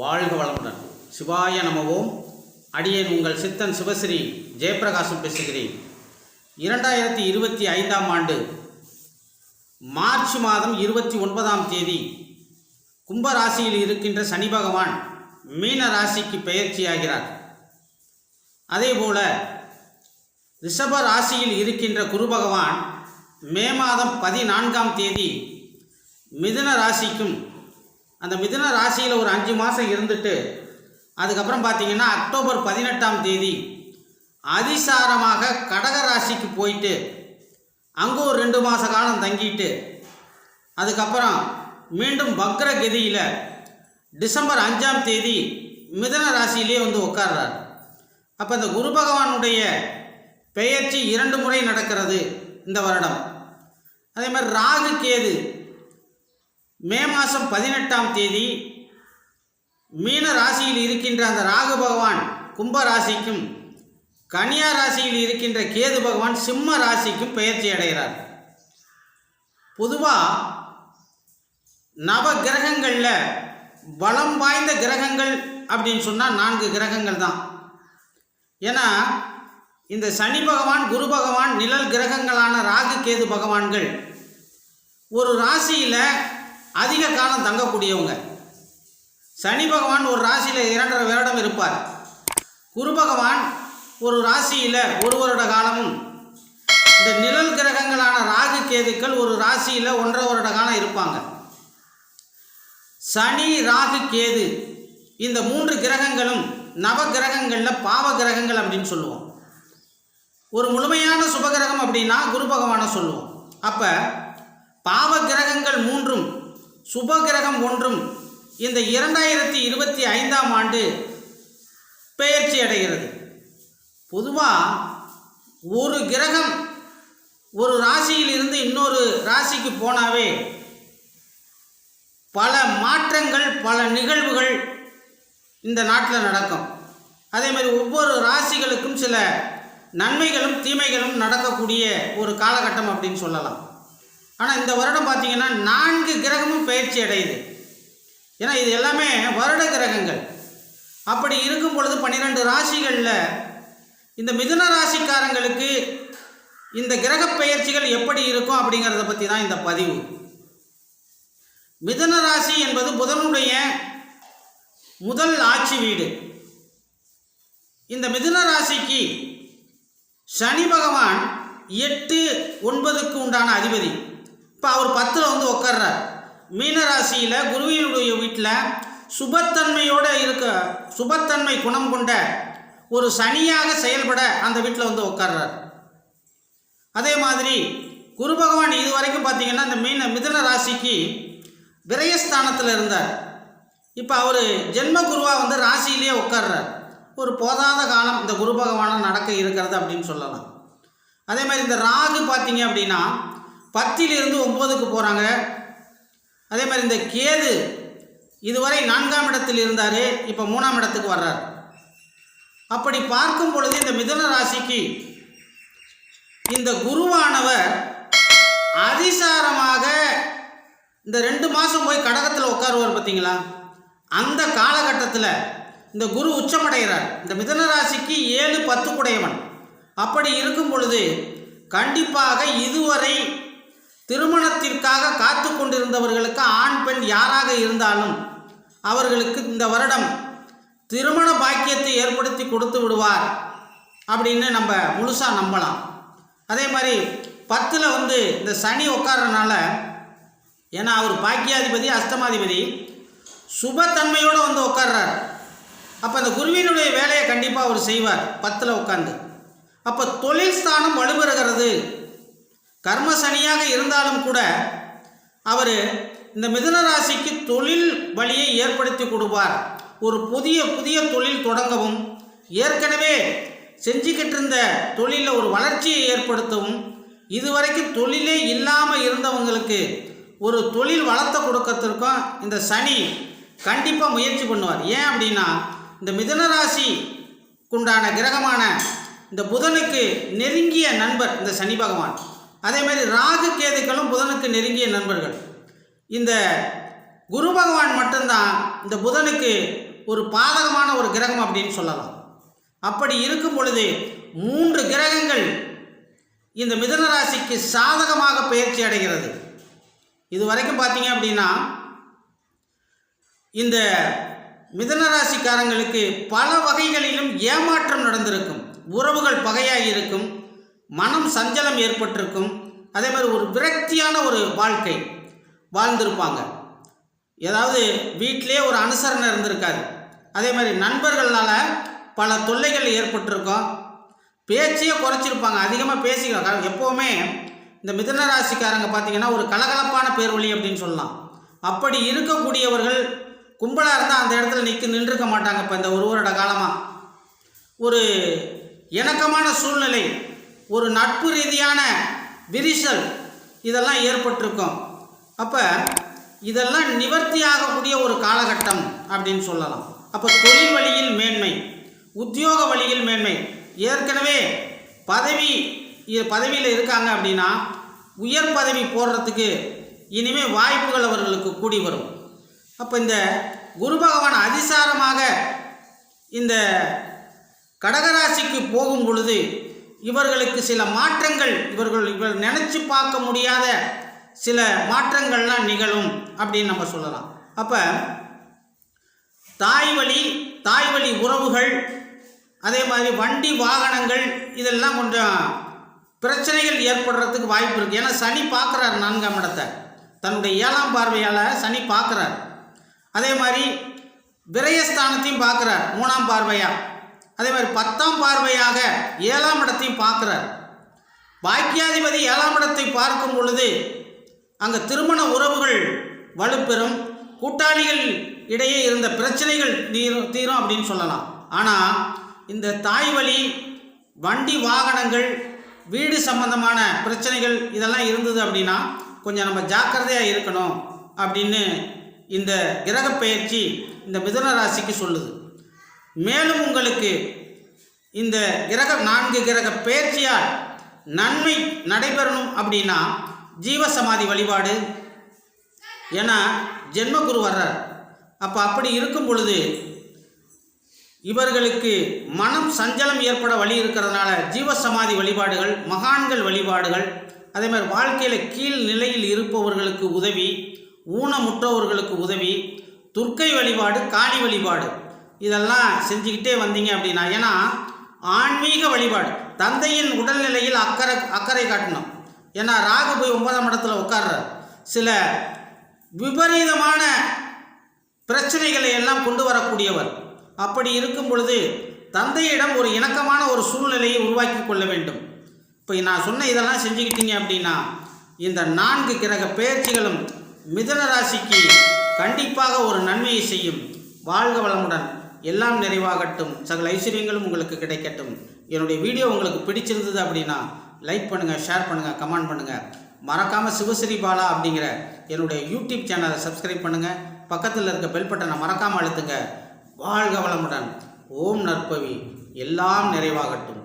வாழ்க வளமுடன். சிவாய நமவோம். அடியேன் உங்கள் சித்தன் சிவஸ்ரீ ஜெயப்பிரகாசம் பேசுகிறேன். 2025ஆம் ஆண்டு மார்ச் மாதம் 29ஆம் தேதி கும்பராசியில் இருக்கின்ற சனி பகவான் மீன ராசிக்கு பெயர்ச்சியாகிறார். அதேபோல ரிஷப ராசியில் இருக்கின்ற குரு பகவான் மே மாதம் 14ஆம் தேதி மிதுன ராசிக்கும், அந்த மிதுன ராசியில் ஒரு 5 மாதம் இருந்துட்டு அதுக்கப்புறம் பார்த்திங்கன்னா அக்டோபர் 18ஆம் தேதி அதிசாரமாக கடக ராசிக்கு போயிட்டு அங்கே ஒரு 2 மாத காலம் தங்கிட்டு அதுக்கப்புறம் மீண்டும் வக்ர கதியில் டிசம்பர் 5ஆம் தேதி மிதுன ராசியிலே வந்து உட்கார்றார். அப்போ இந்த குரு பகவானுடைய பெயர்ச்சி 2 முறை நடக்கிறது இந்த வருடம். அதே மாதிரி ராகு கேது மே மாதம் 18ஆம் தேதி மீன ராசியில் இருக்கின்ற அந்த ராகு பகவான் கும்ப ராசிக்கும், கன்னியா ராசியில் இருக்கின்ற கேது பகவான் சிம்ம ராசிக்கும் பெயர்ச்சி அடைகிறார். பொதுவாக நவ கிரகங்களில் பலம் வாய்ந்த கிரகங்கள் அப்படின்னு சொன்னால் 4 கிரகங்கள் தான். ஏன்னா இந்த சனி பகவான், குரு பகவான், நிழல் கிரகங்களான ராகு கேது பகவான்கள் ஒரு ராசியில் அதிக காலம் தங்கக்கூடியவங்க. சனி பகவான் ஒரு ராசியில் 2.5 வருடம் இருப்பார். குரு பகவான் ஒரு ராசியில் 1 வருட காலமும், இந்த நிழல் கிரகங்களான ராகு கேதுக்கள் ஒரு ராசியில் 1.5 வருட காலம் இருப்பாங்க. சனி ராகு கேது இந்த 3 கிரகங்களும் நவ கிரகங்களில் பாவ கிரகங்கள் அப்படின்னு சொல்லுவோம். ஒரு முழுமையான சுபகிரகம் அப்படின்னா குரு பகவானை சொல்லுவோம். அப்போ பாவ கிரகங்கள் 3ம் சுபகிரகம் 1ம் இந்த 2025ஆம் ஆண்டு பெயர்ச்சி அடைகிறது. பொதுவாக ஒரு கிரகம் ஒரு ராசியில் இருந்து இன்னொரு ராசிக்கு போனாவே பல மாற்றங்கள், பல நிகழ்வுகள் இந்த நாட்டில் நடக்கும். அதே மாதிரி ஒவ்வொரு ராசிகளுக்கும் சில நன்மைகளும் தீமைகளும் நடக்கக்கூடிய ஒரு காலகட்டம் அப்படின்னு சொல்லலாம். ஆனால் இந்த வருடம் பார்த்திங்கன்னா 4 கிரகமும் பெயர்ச்சி அடையுது. ஏன்னா இது எல்லாமே வருட கிரகங்கள். அப்படி இருக்கும் பொழுது 12 ராசிகளில் இந்த மிதுன ராசிக்காரங்களுக்கு இந்த கிரக பெயர்ச்சிகள் எப்படி இருக்கும் அப்படிங்கிறத பற்றி தான் இந்த பதிவு. மிதுன ராசி என்பது புதனுடைய முதல் ஆட்சி வீடு. இந்த மிதுன ராசிக்கு சனி பகவான் 8, 9க்கு உண்டான அதிபதி. இப்போ அவர் 10ல் வந்து உட்கார்றார். மீன ராசியில் குருவினுடைய வீட்டில் சுபத்தன்மை குணம் கொண்ட ஒரு சனியாக செயல்பட அந்த வீட்டில் வந்து உட்கார்றார். அதே மாதிரி குரு பகவான் இது வரைக்கும் பார்த்திங்கன்னா இந்த மிதுன ராசிக்கு விரயஸ்தானத்தில் இருந்தார். இப்போ அவர் ஜென்ம குருவாக வந்து ராசியிலே உட்கார்றார். ஒரு போதாத காலம் இந்த குரு பகவானம் நடக்க இருக்கிறது அப்படின்னு சொல்லலாம். அதே மாதிரி இந்த ராகு பார்த்திங்க அப்படின்னா 10லிருந்து 9க்கு போகிறாங்க. அதே மாதிரி இந்த கேது இதுவரை 4ஆம் இடத்தில் இருந்தார், இப்போ 3ஆம் இடத்துக்கு வர்றார். அப்படி பார்க்கும் பொழுது இந்த மிதுன ராசிக்கு இந்த குருவானவர் அதிசாரமாக இந்த 2 மாதம் போய் கடகத்தில் உட்காருவார் பார்த்தீங்களா, அந்த காலகட்டத்தில் இந்த குரு உச்சமடைகிறார். இந்த மிதுன ராசிக்கு 7, 10 குடையவன். அப்படி இருக்கும் பொழுது கண்டிப்பாக இதுவரை திருமணத்திற்காக காத்து கொண்டிருந்தவர்களுக்கு ஆண் பெண் யாராக இருந்தாலும் அவர்களுக்கு இந்த வருடம் திருமண பாக்கியத்தை ஏற்படுத்தி கொடுத்து விடுவார் அப்படின்னு நம்ம முழுசாக நம்பலாம். அதே மாதிரி 10ல் வந்து இந்த சனி உட்கார்றதுனால, ஏன்னா அவர் பாக்கியாதிபதி, அஷ்டமாதிபதி, சுபத்தன்மையோடு வந்து உட்கார்றார். அப்போ அந்த குருவினுடைய வேலையை கண்டிப்பாக அவர் செய்வார் 10ல் உட்கார்ந்து. அப்போ தொழில் ஸ்தானம் வலுப்பெறுகிறது. கர்ம சனியாக இருந்தாலும் கூட அவர் இந்த மிதுன ராசிக்கு தொழில் வழியை ஏற்படுத்தி கொடுப்பார். ஒரு புதிய தொழில் தொடங்கவும், ஏற்கனவே செஞ்சுக்கிட்டு இருந்த தொழிலில் ஒரு வளர்ச்சியை ஏற்படுத்தவும், இதுவரைக்கும் தொழிலே இல்லாமல் இருந்தவங்களுக்கு ஒரு தொழில் வளர்த்த கொடுக்கறதுக்கும் இந்த சனி கண்டிப்பாக முயற்சி பண்ணுவார். ஏன் அப்படின்னா இந்த மிதுன ராசிக்குண்டான கிரகமான இந்த புதனுக்கு நெருங்கிய நண்பர் இந்த சனி பகவான். அதே மாதிரி ராகு கேதுக்களும் புதனுக்கு நெருங்கிய நண்பர்கள். இந்த குரு பகவான் மட்டும்தான் இந்த புதனுக்கு ஒரு பாதகமான ஒரு கிரகம் அப்படின்னு சொல்லலாம். அப்படி இருக்கும் பொழுது 3 கிரகங்கள் இந்த மிதுன ராசிக்கு சாதகமாக பயிற்சி அடைகிறது. இது வரைக்கும் பார்த்தீங்க அப்படின்னா இந்த மிதுன ராசிக்காரங்களுக்கு பல வகைகளிலும் ஏமாற்றம் நடந்திருக்கும். உறவுகள் பகையாக இருக்கும், மனம் சஞ்சலம் ஏற்பட்டிருக்கும், அதே மாதிரி ஒரு விரக்தியான ஒரு வாழ்க்கை வாழ்ந்திருப்பாங்க. ஏதாவது வீட்டிலே ஒரு அனுசரணை இருந்திருக்காது. அதே மாதிரி நண்பர்களால் பல தொல்லைகள் ஏற்பட்டிருக்கும். பேச்சையே குறைச்சிருப்பாங்க, அதிகமாக பேசிக்கலாம். எப்போவுமே இந்த மிதுன ராசிக்காரங்க பார்த்திங்கன்னா ஒரு கலகலப்பான பேர்வழி அப்படின்னு சொல்லலாம். அப்படி இருக்கக்கூடியவர்கள் கும்பலாக இருந்தால் அந்த இடத்துல நின்றுக்க மாட்டாங்க. இப்போ இந்த 1 வருட காலமாக ஒரு இணக்கமான சூழ்நிலை, ஒரு நட்பு ரீதியான விரிசல் இதெல்லாம் ஏற்பட்டிருக்கும். அப்போ இதெல்லாம் நிவர்த்தி ஆகக்கூடிய ஒரு காலகட்டம் அப்படின்னு சொல்லலாம். அப்போ தொழில் வழியில் மேன்மை, உத்தியோக வழியில் மேன்மை, ஏற்கனவே பதவியில் இருக்காங்க அப்படின்னா உயர் பதவி போடுறதுக்கு இனிமேல் வாய்ப்புகள் அவர்களுக்கு கூடி வரும். அப்போ இந்த குரு பகவான் அதிசாரமாக இந்த கடகராசிக்கு போகும் பொழுது இவர்களுக்கு சில மாற்றங்கள், இவர் நினச்சி பார்க்க முடியாத சில மாற்றங்கள்லாம் நிகழும் அப்படின்னு நம்ம சொல்லலாம். அப்போ தாய் வழி உறவுகள், அதே மாதிரி வண்டி வாகனங்கள் இதெல்லாம் கொஞ்சம் பிரச்சனைகள் ஏற்படுறதுக்கு வாய்ப்பு இருக்குது. ஏன்னா சனி பார்க்குறாரு 4ஆம் இடத்தை, தன்னுடைய 7ஆம் பார்வையால் சனி பார்க்குறார். அதே மாதிரி விரயஸ்தானத்தையும் பார்க்குறார் 3ஆம் பார்வையாக. அதே மாதிரி 10ஆம் பார்வையாக 7ஆம் இடத்தையும் பார்க்குறார். பாக்கியாதிபதி 7ஆம் இடத்தை பார்க்கும் பொழுது அங்கே திருமண உறவுகள் வலுப்பெறும், கூட்டாளிகள் இடையே இருந்த பிரச்சனைகள் தீரும் அப்படின்னு சொல்லலாம். ஆனால் இந்த தாய் வழி வண்டி வாகனங்கள், வீடு சம்பந்தமான பிரச்சனைகள் இதெல்லாம் இருந்தது அப்படின்னா கொஞ்சம் நம்ம ஜாக்கிரதையாக இருக்கணும் அப்படின்னு இந்த கிரக பெயர்ச்சி இந்த மிதுன ராசிக்கு சொல்லுது. மேலும் உங்களுக்கு இந்த 4 கிரக பெயர்ச்சியால் நன்மை நடைபெறணும் அப்படின்னா ஜீவசமாதி வழிபாடு, ஏன்னா ஜென்மகுரு வர்றார். அப்படி இருக்கும் பொழுது இவர்களுக்கு மனம் சஞ்சலம் ஏற்பட வழி இருக்கிறதுனால ஜீவசமாதி வழிபாடுகள், மகான்கள் வழிபாடுகள், அதே மாதிரி வாழ்க்கையில் கீழ் நிலையில் இருப்பவர்களுக்கு உதவி, ஊனமுற்றவர்களுக்கு உதவி, துர்க்கை வழிபாடு, காளி வழிபாடு இதெல்லாம் செஞ்சுக்கிட்டே வந்தீங்க அப்படின்னா, ஏன்னா ஆன்மீக வழிபாடு, தந்தையின் உடல்நிலையில் அக்கறை காட்டணும். ஏன்னா ராகு போய் 9ஆம் இடத்துல உட்கார்றார். சில விபரீதமான பிரச்சனைகளை எல்லாம் கொண்டு வரக்கூடியவர். அப்படி இருக்கும் பொழுது தந்தையிடம் ஒரு இணக்கமான ஒரு சூழ்நிலையை உருவாக்கி கொள்ள வேண்டும். இப்போ நான் சொன்ன இதெல்லாம் செஞ்சுக்கிட்டீங்க அப்படின்னா இந்த 4 கிரக பெயர்ச்சிகளும் மிதுன ராசிக்கு கண்டிப்பாக ஒரு நன்மையை செய்யும். வாழ்க வளமுடன், எல்லாம் நிறைவாகட்டும், சகல ஐஸ்வர்யங்களும் உங்களுக்கு கிடைக்கட்டும். என்னுடைய வீடியோ உங்களுக்கு பிடிச்சிருந்தது அப்படின்னா லைக் பண்ணுங்கள், ஷேர் பண்ணுங்கள், கமெண்ட் பண்ணுங்கள். மறக்காமல் சிவஸ்ரீ பாலா அப்படிங்கிற என்னுடைய யூடியூப் சேனலை சப்ஸ்கிரைப் பண்ணுங்கள். பக்கத்தில் இருக்க பெல் பட்டனை மறக்காமல் அழுத்துங்க. வாழ்க வளமுடன். ஓம் நற்பவி, எல்லாம் நிறைவாகட்டும்.